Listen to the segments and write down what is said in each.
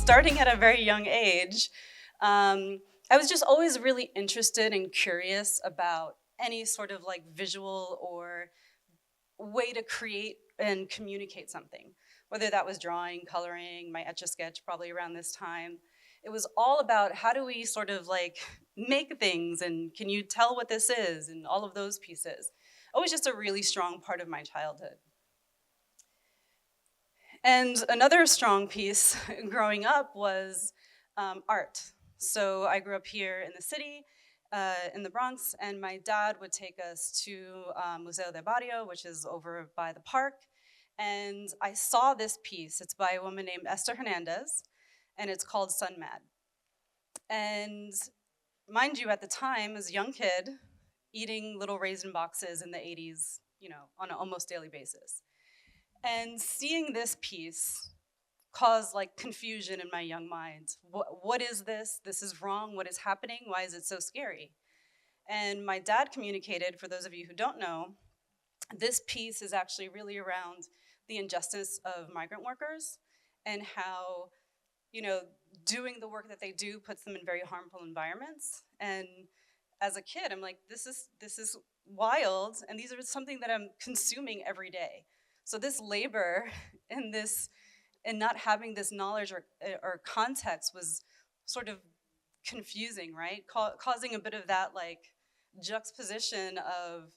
starting at a very young age, I was just always really interested and curious about any sort of like visual or way to create and communicate something, whether that was drawing, coloring, my Etch-a-Sketch probably around this time. It was all about how do we sort of like make things, and can you tell what this is, and all of those pieces. Always just a really strong part of my childhood. And another strong piece growing up was art. So I grew up here in the city, in the Bronx, and my dad would take us to Museo del Barrio, which is over by the park. And I saw this piece. It's by a woman named Esther Hernandez, and it's called Sun Mad. And mind you, at the time, as a young kid, eating little raisin boxes in the 80s, on an almost daily basis. And seeing this piece caused like confusion in my young mind. What is this? This is wrong. What is happening? Why is it so scary? And my dad communicated, for those of you who don't know, this piece is actually really around the injustice of migrant workers and how, doing the work that they do puts them in very harmful environments. And as a kid, I'm like, this is wild, and these are something that I'm consuming every day. So this labor and not having this knowledge or context was sort of confusing, right? Causing a bit of that like juxtaposition of,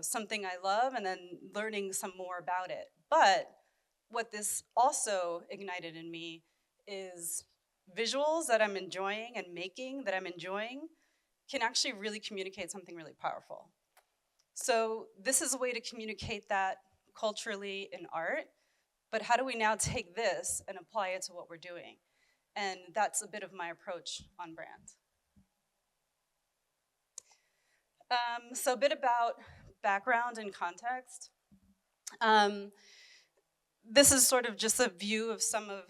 something I love and then learning some more about it. But what this also ignited in me is visuals that I'm enjoying and making that I'm enjoying can actually really communicate something really powerful. So this is a way to communicate that culturally in art, but how do we now take this and apply it to what we're doing? And that's a bit of my approach on brand. So a bit about background and context. This is sort of just a view of some of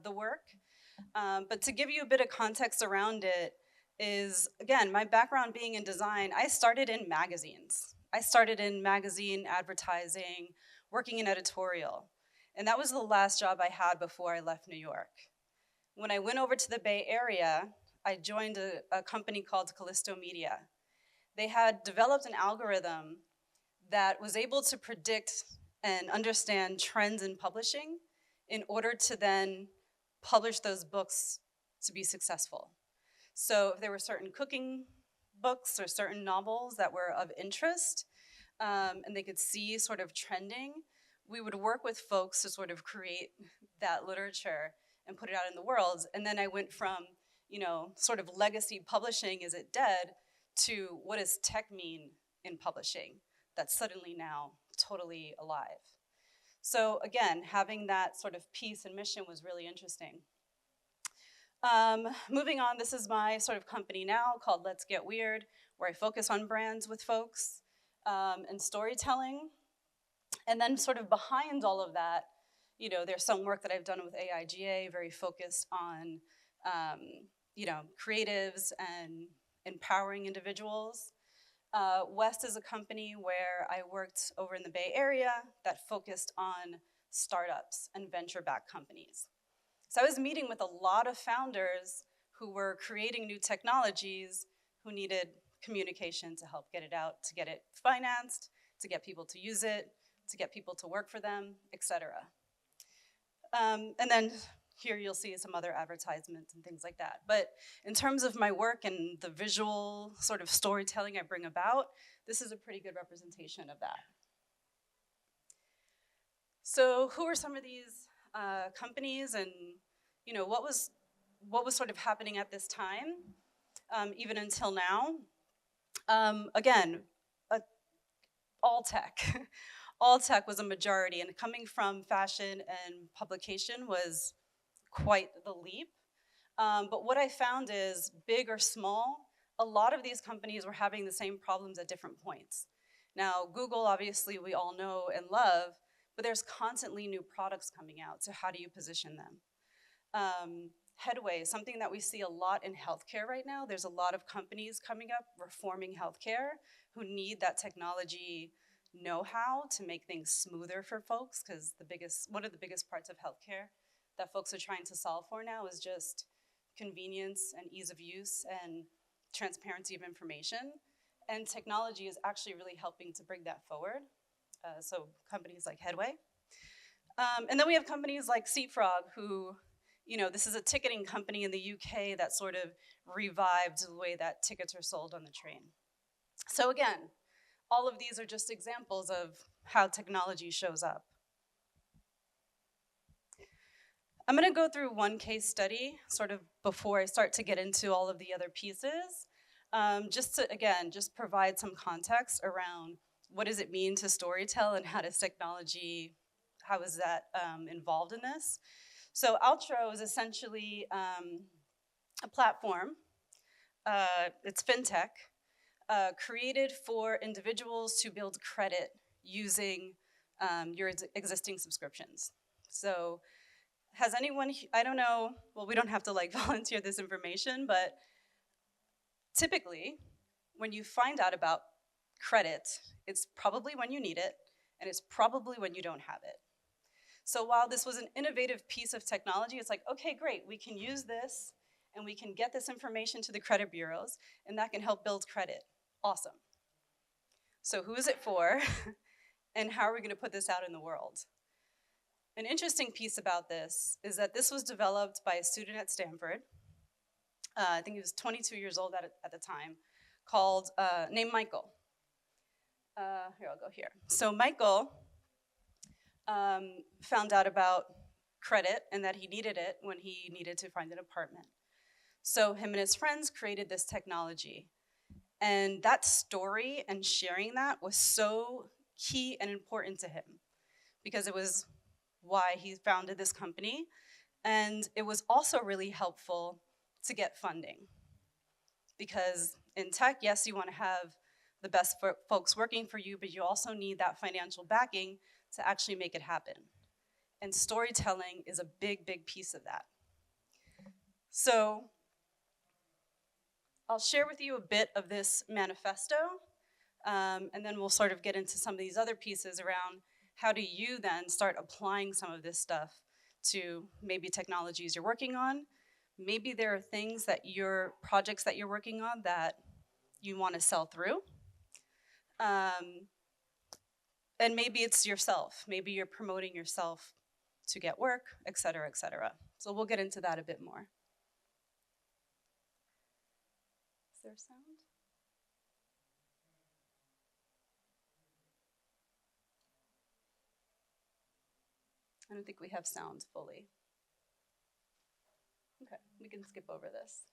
the work. But to give you a bit of context around it is, again, my background being in design, I started in magazines. I started in magazine advertising, working in editorial. And that was the last job I had before I left New York. When I went over to the Bay Area, I joined a company called Callisto Media. They had developed an algorithm that was able to predict and understand trends in publishing in order to then publish those books to be successful. So if there were certain cooking books or certain novels that were of interest, and they could see sort of trending, we would work with folks to sort of create that literature and put it out in the world. And then I went from, sort of legacy publishing, is it dead, to what does tech mean in publishing that's suddenly now totally alive. So again, having that sort of piece and mission was really interesting. Moving on, this is my sort of company now called Let's Get Weird, where I focus on brands with folks and storytelling. And then sort of behind all of that, there's some work that I've done with AIGA, very focused on, creatives and empowering individuals. West is a company where I worked over in the Bay Area that focused on startups and venture-backed companies. So I was meeting with a lot of founders who were creating new technologies who needed communication to help get it out, to get it financed, to get people to use it, to get people to work for them, etc. And then here you'll see some other advertisements and things like that. But in terms of my work and the visual sort of storytelling I bring about, this is a pretty good representation of that. So who are some of these companies, and what was sort of happening at this time, even until now? Again, all tech. All tech was a majority, and coming from fashion and publication was quite the leap. But what I found is, big or small, a lot of these companies were having the same problems at different points. Now, Google, obviously, we all know and love, but there's constantly new products coming out, so how do you position them? Headway, something that we see a lot in healthcare right now. There's a lot of companies coming up reforming healthcare who need that technology know-how to make things smoother for folks, because one of the biggest parts of healthcare that folks are trying to solve for now is just convenience and ease of use and transparency of information. And technology is actually really helping to bring that forward. So companies like Headway. And then we have companies like Seatfrog, who, this is a ticketing company in the UK that sort of revived the way that tickets are sold on the train. So again, all of these are just examples of how technology shows up. I'm going to go through one case study sort of before I start to get into all of the other pieces, just to, again, just provide some context around what does it mean to storytell and how does technology, how is that involved in this? So Outro is essentially a platform, it's fintech, created for individuals to build credit using your existing subscriptions. So has anyone, I don't know, well, we don't have to like volunteer this information, but typically when you find out about credit, it's probably when you need it, and it's probably when you don't have it. So while this was an innovative piece of technology, it's like, okay, great, we can use this and we can get this information to the credit bureaus, and that can help build credit. Awesome. So who is it for, and how are we going to put this out in the world? An interesting piece about this is that this was developed by a student at Stanford. I think he was 22 years old at the time, named Michael. Here, I'll go here. So Michael found out about credit and that he needed it when he needed to find an apartment. So him and his friends created this technology. And that story and sharing that was so key and important to him because it was why he founded this company. And it was also really helpful to get funding. Because in tech, yes, you want to have the best folks working for you, but you also need that financial backing to actually make it happen. And storytelling is a big, big piece of that. So I'll share with you a bit of this manifesto, and then we'll sort of get into some of these other pieces around how do you then start applying some of this stuff to maybe technologies you're working on. Maybe there are things that projects that you're working on that you want to sell through. And maybe it's yourself. Maybe you're promoting yourself to get work, et cetera, et cetera. So we'll get into that a bit more. Is there sound? I don't think we have sound fully. Okay, we can skip over this.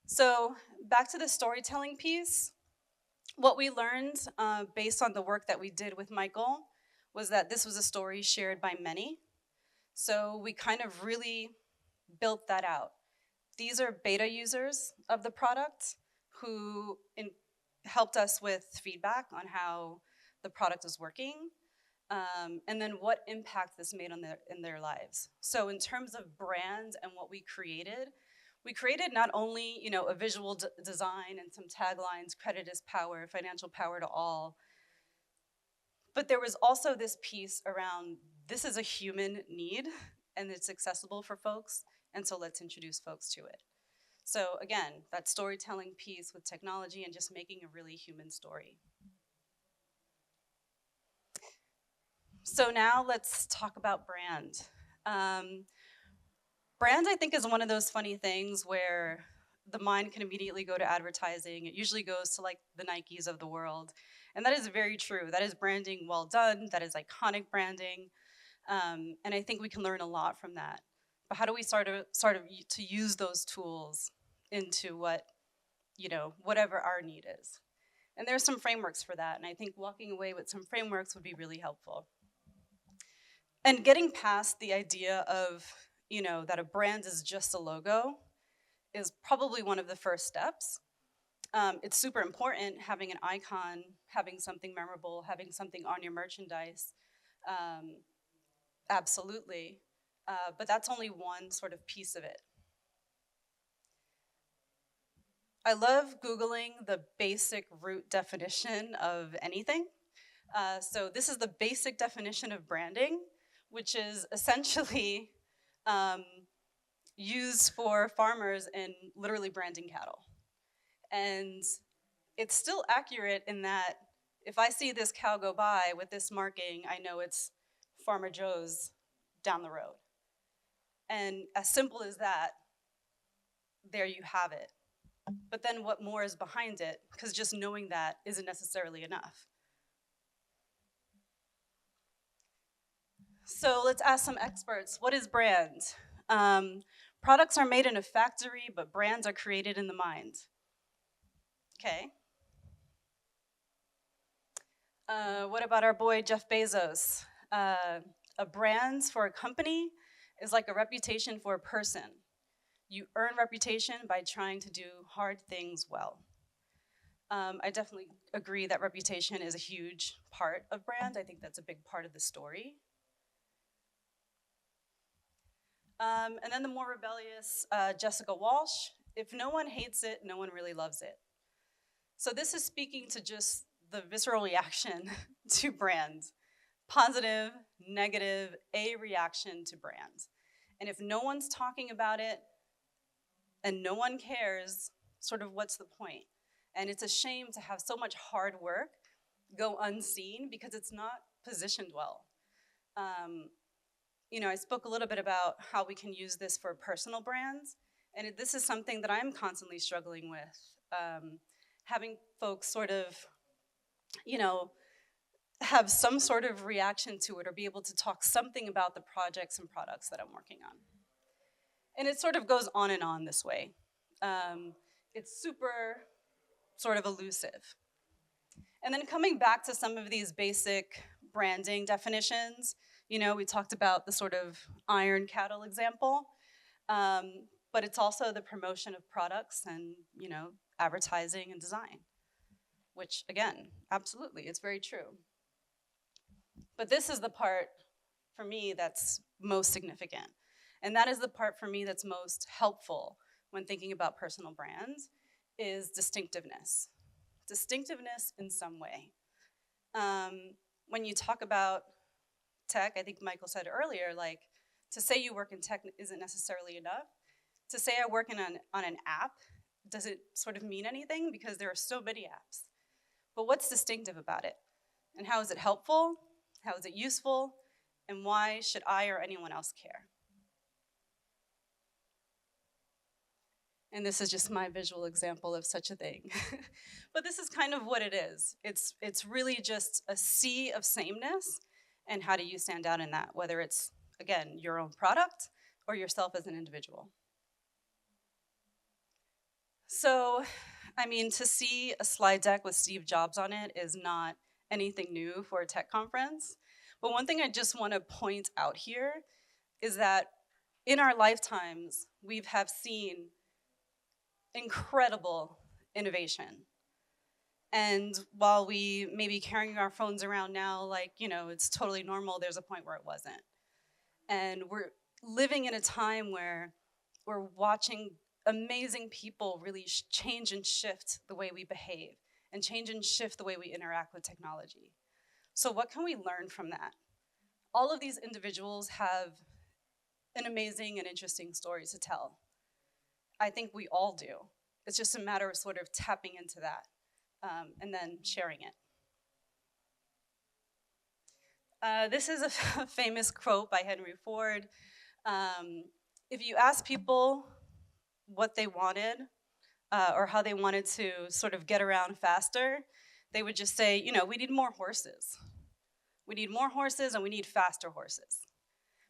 So back to the storytelling piece. What we learned based on the work that we did with Michael was that this was a story shared by many. So we kind of really built that out. These are beta users of the product who helped us with feedback on how the product is working, and then what impact this made in their lives. So in terms of brand and what we created not only a visual design and some taglines, credit is power, financial power to all, but there was also this piece around this is a human need and it's accessible for folks, and so let's introduce folks to it. So again, that storytelling piece with technology and just making a really human story. So now let's talk about brand. Brand, I think, is one of those funny things where the mind can immediately go to advertising. It usually goes to like the Nikes of the world. And that is very true. That is branding well done. That is iconic branding. And I think we can learn a lot from that. But how do we start to use those tools into whatever our need is? And there's some frameworks for that. And I think walking away with some frameworks would be really helpful. And getting past the idea of that a brand is just a logo is probably one of the first steps. It's super important having an icon, having something memorable, having something on your merchandise, absolutely. But that's only one sort of piece of it. I love Googling the basic root definition of anything. So this is the basic definition of branding, which is essentially used for farmers in literally branding cattle. And it's still accurate in that if I see this cow go by with this marking, I know it's Farmer Joe's down the road. And as simple as that, there you have it. But then what more is behind it? Because just knowing that isn't necessarily enough. So let's ask some experts. What is brand? Products are made in a factory, but brands are created in the mind. Okay. What about our boy Jeff Bezos? A brand for a company is like a reputation for a person. You earn reputation by trying to do hard things well. I definitely agree that reputation is a huge part of brand. I think that's a big part of the story. And then the more rebellious Jessica Walsh, if no one hates it, no one really loves it. So this is speaking to just the visceral reaction to brand. Positive, negative, a reaction to brand. And if no one's talking about it and no one cares, sort of what's the point? And it's a shame to have so much hard work go unseen because it's not positioned well. I spoke a little bit about how we can use this for personal brands, and this is something that I'm constantly struggling with. Having folks sort of, have some sort of reaction to it or be able to talk something about the projects and products that I'm working on. And it sort of goes on and on this way. It's super sort of elusive. And then coming back to some of these basic branding definitions, we talked about the sort of iron cattle example, but it's also the promotion of products and, advertising and design, which again, absolutely, it's very true. But this is the part for me that's most significant. And that is the part for me that's most helpful when thinking about personal brands is distinctiveness. Distinctiveness in some way. When you talk about tech, I think Michael said earlier, like, to say you work in tech isn't necessarily enough. To say I work on an app doesn't sort of mean anything because there are so many apps. But what's distinctive about it? And how is it helpful? How is it useful? And why should I or anyone else care? And this is just my visual example of such a thing. But this is kind of what it is. It's really just a sea of sameness, and how do you stand out in that, whether it's, again, your own product or yourself as an individual. So, to see a slide deck with Steve Jobs on it is not anything new for a tech conference. But one thing I just want to point out here is that in our lifetimes, we have seen incredible innovation. And while we may be carrying our phones around now like, it's totally normal, there's a point where it wasn't. And we're living in a time where we're watching amazing people really change and shift the way we behave and change and shift the way we interact with technology. So what can we learn from that? All of these individuals have an amazing and interesting story to tell. I think we all do. It's just a matter of sort of tapping into that and then sharing it. This is a famous quote by Henry Ford. If you ask people what they wanted or how they wanted to sort of get around faster, they would just say, we need more horses. We need more horses and we need faster horses.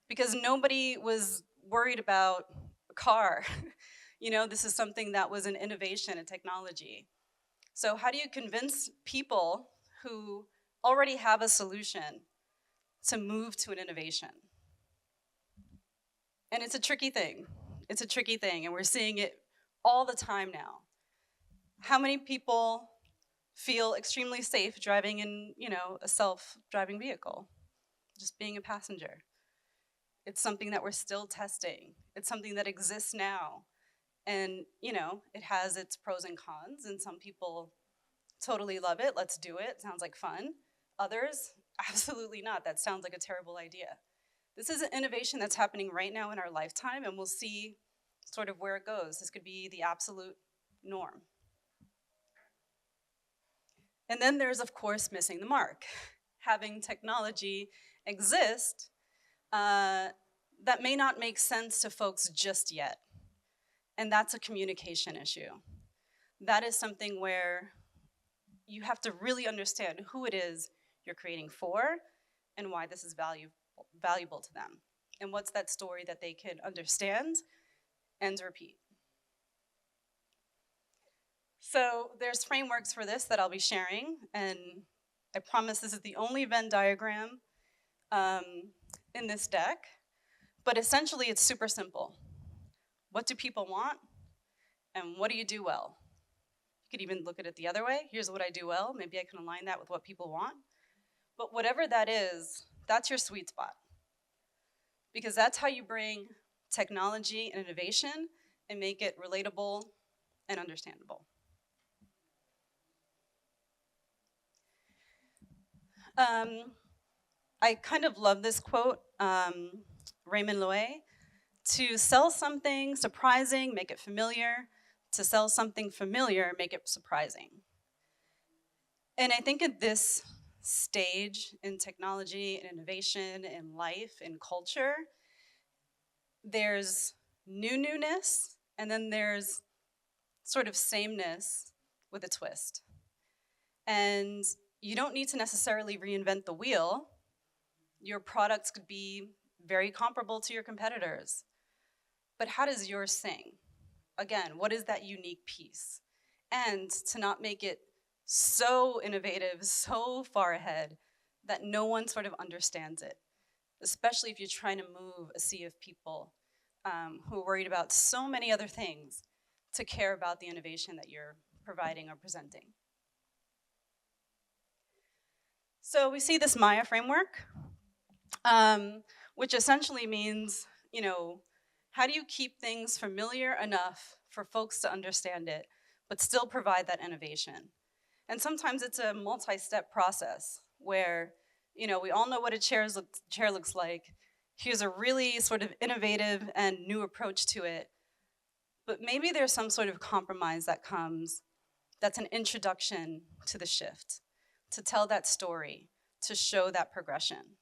Because nobody was worried about a car. This is something that was an innovation in technology. So how do you convince people who already have a solution to move to an innovation? And it's a tricky thing. It's a tricky thing, and we're seeing it all the time now. How many people feel extremely safe driving in, a self-driving vehicle, just being a passenger? It's something that we're still testing. It's something that exists now. And, it has its pros and cons, and some people totally love it. Let's do it. Sounds like fun. Others, absolutely not. That sounds like a terrible idea. This is an innovation that's happening right now in our lifetime, and we'll see sort of where it goes. This could be the absolute norm. And then there's, of course, missing the mark. Having technology exist that may not make sense to folks just yet. And that's a communication issue. That is something where you have to really understand who it is you're creating for and why this is valuable to them. And what's that story that they can understand and repeat. So there's frameworks for this that I'll be sharing, and I promise this is the only Venn diagram in this deck, but essentially it's super simple. What do people want, and what do you do well? You could even look at it the other way. Here's what I do well. Maybe I can align that with what people want. But whatever that is, that's your sweet spot. Because that's how you bring technology and innovation and make it relatable and understandable. I kind of love this quote, Raymond Loewy, to sell something surprising, make it familiar. To sell something familiar, make it surprising. And I think at this stage in technology and innovation and life and culture, there's newness, and then there's sort of sameness with a twist. And you don't need to necessarily reinvent the wheel. Your products could be very comparable to your competitors. But how does yours sing? Again, what is that unique piece? And to not make it so innovative, so far ahead, that no one sort of understands it, especially if you're trying to move a sea of people who are worried about so many other things to care about the innovation that you're providing or presenting. So we see this Maya framework, which essentially means, how do you keep things familiar enough for folks to understand it, but still provide that innovation? And sometimes it's a multi-step process where, we all know what a chair looks like. Here's a really sort of innovative and new approach to it. But maybe there's some sort of compromise that comes that's an introduction to the shift, to tell that story, to show that progression.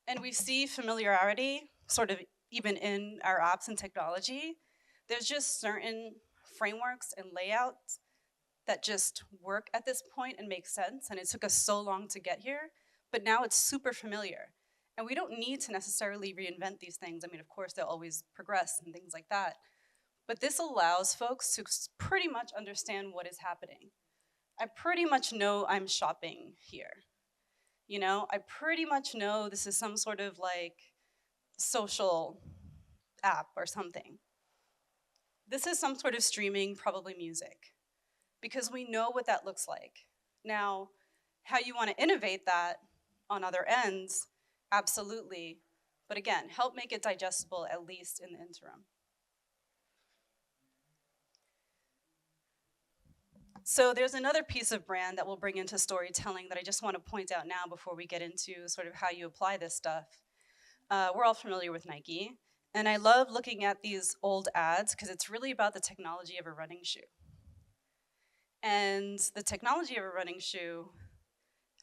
And we see familiarity sort of even in our apps and technology. There's just certain frameworks and layouts that just work at this point and make sense, and it took us so long to get here, but now it's super familiar. And we don't need to necessarily reinvent these things. I mean, of course, they'll always progress and things like that. But this allows folks to pretty much understand what is happening. I pretty much know I'm shopping here. I pretty much know this is some sort of like social app or something. This is some sort of streaming, probably music, because we know what that looks like. Now, how you want to innovate that on other ends, absolutely. But again, help make it digestible, at least in the interim. So there's another piece of brand that we'll bring into storytelling that I just want to point out now before we get into sort of how you apply this stuff. We're all familiar with Nike, and I love looking at these old ads because it's really about the technology of a running shoe. And the technology of a running shoe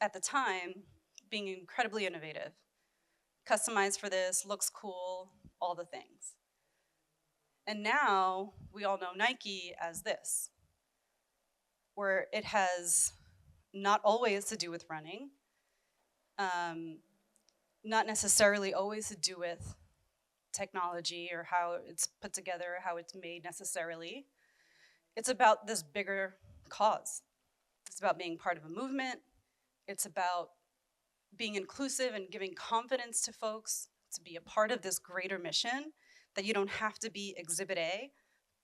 at the time being incredibly innovative. Customized for this, looks cool, all the things. And now we all know Nike as this, where it has not always to do with running, not necessarily always to do with technology or how it's put together, how it's made necessarily. It's about this bigger cause. It's about being part of a movement. It's about being inclusive and giving confidence to folks to be a part of this greater mission, that you don't have to be Exhibit A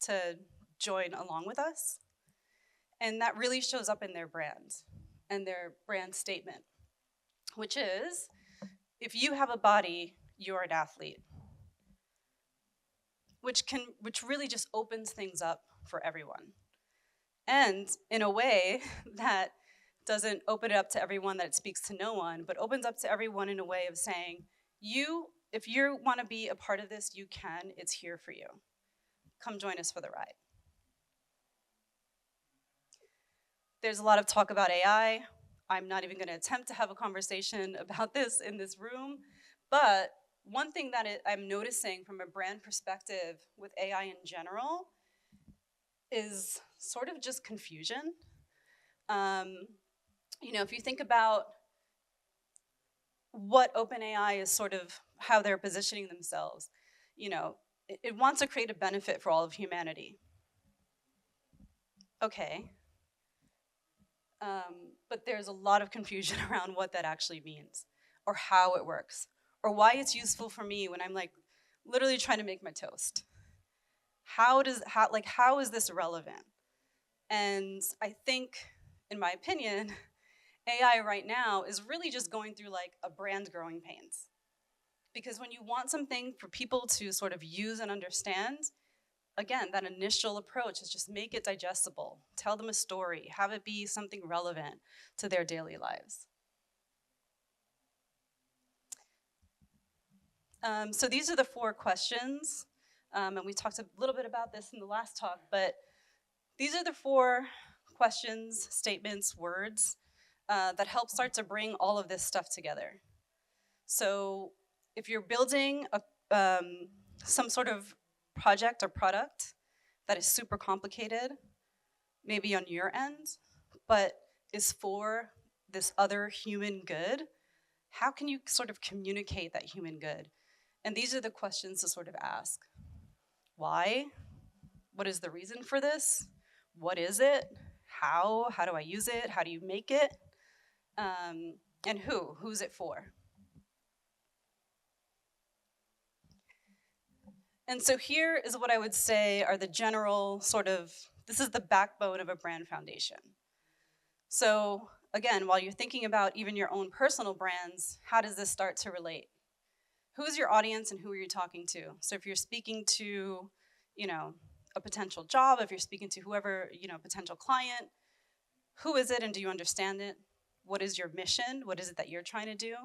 to join along with us. And that really shows up in their brand and their brand statement, which is, if you have a body, you're an athlete, which really just opens things up for everyone. And in a way that doesn't open it up to everyone that it speaks to no one, but opens up to everyone in a way of saying, if you want to be a part of this, you can. It's here for you. Come join us for the ride. There's a lot of talk about AI. I'm not even going to attempt to have a conversation about this in this room, but one thing that I'm noticing from a brand perspective with AI in general is sort of just confusion. If you think about what OpenAI is sort of how they're positioning themselves, it wants to create a benefit for all of humanity. Okay. But there's a lot of confusion around what that actually means, or how it works, or why it's useful for me when I'm like literally trying to make my toast. How is this relevant? And I think, in my opinion, AI right now is really just going through like a brand growing pains. Because when you want something for people to sort of use and understand, again, that initial approach is just make it digestible, tell them a story, have it be something relevant to their daily lives. So these are the 4 questions, and we talked a little bit about this in the last talk, but these are the 4 questions, statements, words that help start to bring all of this stuff together. So if you're building some sort of project or product that is super complicated, maybe on your end, but is for this other human good, how can you sort of communicate that human good? And these are the questions to sort of ask. Why? What is the reason for this? What is it? How? How do I use it? How do you make it? And who? Who's it for? And so here is what I would say are the general sort of, this is the backbone of a brand foundation. So again, while you're thinking about even your own personal brands, how does this start to relate? Who's your audience and who are you talking to? So if you're speaking to, a potential job, if you're speaking to whoever, potential client, who is it and do you understand it? What is your mission? What is it that you're trying to do?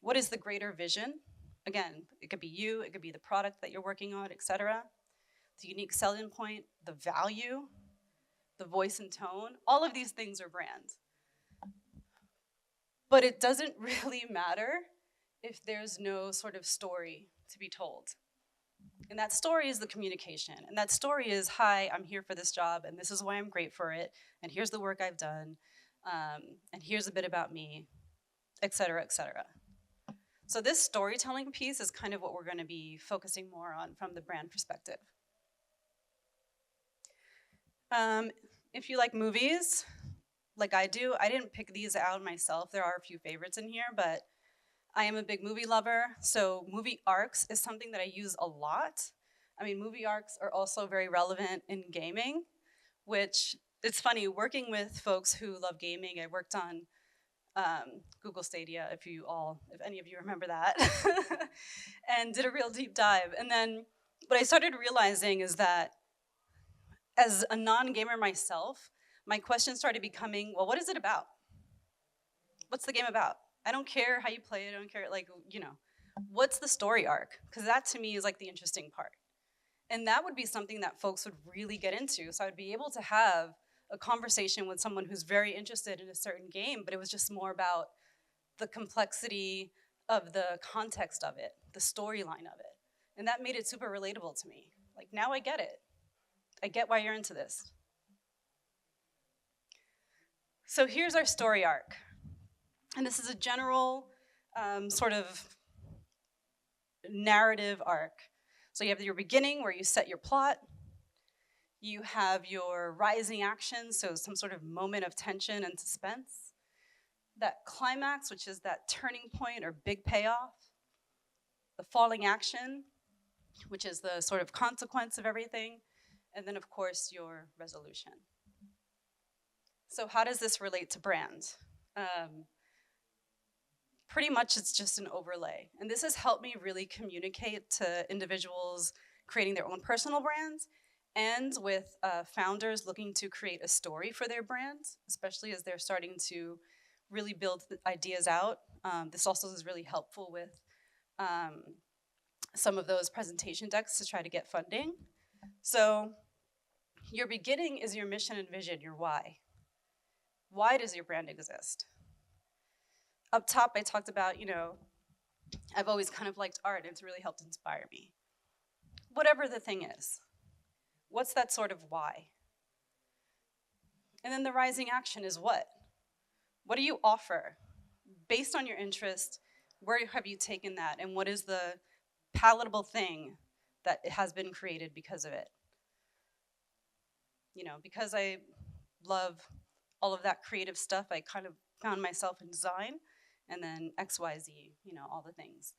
What is the greater vision? Again, it could be you, it could be the product that you're working on, etc. The unique selling point, the value, the voice and tone, all of these things are brands. But it doesn't really matter if there's no sort of story to be told. And that story is the communication. And that story is, hi, I'm here for this job, and this is why I'm great for it, and here's the work I've done, and here's a bit about me, et cetera, et cetera. So this storytelling piece is kind of what we're going to be focusing more on from the brand perspective. If you like movies, like I do, I didn't pick these out myself. There are a few favorites in here, but I am a big movie lover, so movie arcs is something that I use a lot. I mean, movie arcs are also very relevant in gaming, which, it's funny, working with folks who love gaming, I worked on Google Stadia, if any of you remember that, and did a real deep dive. And then what I started realizing is that as a non-gamer myself, my question started becoming, well, what is it about? What's the game about? I don't care how you play it, I don't care, what's the story arc? Because that to me is like the interesting part. And that would be something that folks would really get into. So I would be able to have a conversation with someone who's very interested in a certain game, but it was just more about the complexity of the context of it, the storyline of it. And that made it super relatable to me. Like, now I get it. I get why you're into this. So here's our story arc. And this is a general sort of narrative arc. So you have your beginning where you set your plot. You have your rising action, so some sort of moment of tension and suspense. That climax, which is that turning point or big payoff. The falling action, which is the sort of consequence of everything. And then, of course, your resolution. So how does this relate to brand? Pretty much it's just an overlay. And this has helped me really communicate to individuals creating their own personal brands and with founders looking to create a story for their brands, especially as they're starting to really build the ideas out. This also is really helpful with some of those presentation decks to try to get funding. So your beginning is your mission and vision, your why. Why does your brand exist? Up top, I talked about, I've always kind of liked art, and it's really helped inspire me. Whatever the thing is, what's that sort of why? And then the rising action is what? What do you offer? Based on your interest, where have you taken that, and what is the palatable thing that has been created because of it? Because I love all of that creative stuff, I kind of found myself in design, and then XYZ, all the things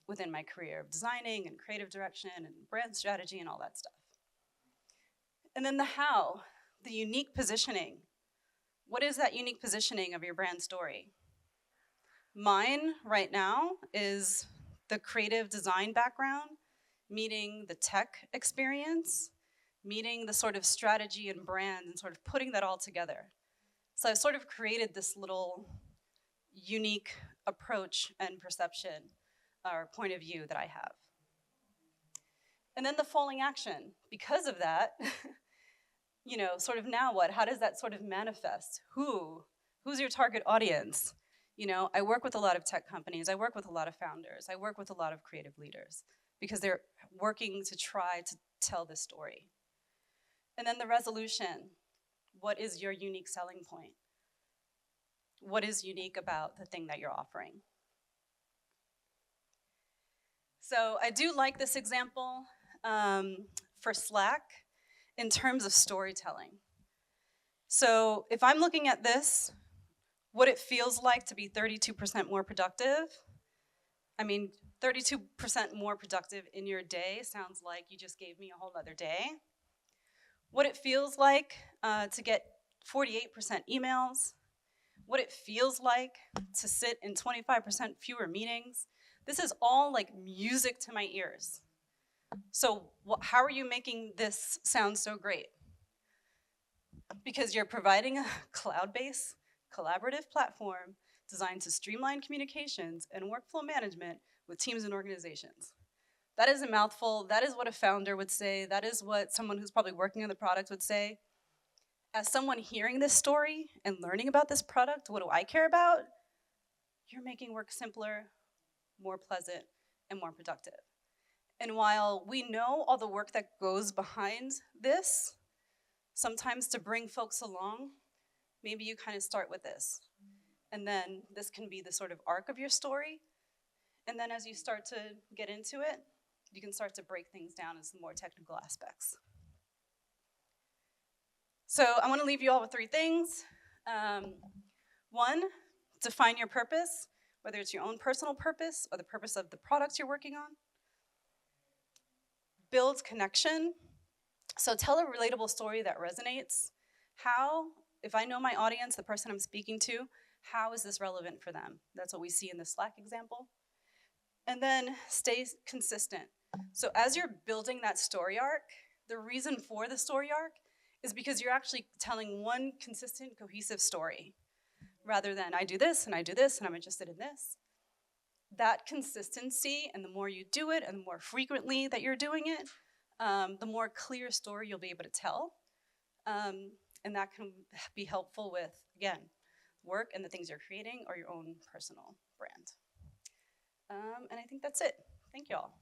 within my career of designing and creative direction and brand strategy and all that stuff. And then the how, the unique positioning. What is that unique positioning of your brand story? Mine right now is the creative design background, meeting the tech experience, meeting the sort of strategy and brand, and sort of putting that all together. So I've sort of created this little unique approach and perception or point of view that I have. And then the falling action. Because of that, sort of now what? How does that sort of manifest? Who's your target audience? I work with a lot of tech companies. I work with a lot of founders. I work with a lot of creative leaders because they're working to try to tell this story. And then the resolution. What is your unique selling point? What is unique about the thing that you're offering? So I do like this example for Slack in terms of storytelling. So if I'm looking at this, what it feels like to be 32% more productive, 32% more productive in your day sounds like you just gave me a whole other day. What it feels like to get 48% emails, what it feels like to sit in 25% fewer meetings, this is all like music to my ears. So how are you making this sound so great? Because you're providing a cloud-based collaborative platform designed to streamline communications and workflow management with teams and organizations. That is a mouthful. That is what a founder would say. That is what someone who's probably working on the product would say. As someone hearing this story and learning about this product, what do I care about? You're making work simpler, more pleasant, and more productive. And while we know all the work that goes behind this, sometimes to bring folks along, maybe you kind of start with this. And then this can be the sort of arc of your story. And then as you start to get into it, you can start to break things down into more technical aspects. So I want to leave you all with 3 things. 1, define your purpose, whether it's your own personal purpose or the purpose of the products you're working on. Build connection. So tell a relatable story that resonates. How, if I know my audience, the person I'm speaking to, how is this relevant for them? That's what we see in the Slack example. And then stay consistent. So as you're building that story arc, the reason for the story arc is because you're actually telling one consistent, cohesive story, rather than I do this, and I do this, and I'm interested in this. That consistency, and the more you do it, and the more frequently that you're doing it, the more clear story you'll be able to tell. And that can be helpful with, again, work and the things you're creating or your own personal brand. And I think that's it. Thank you all.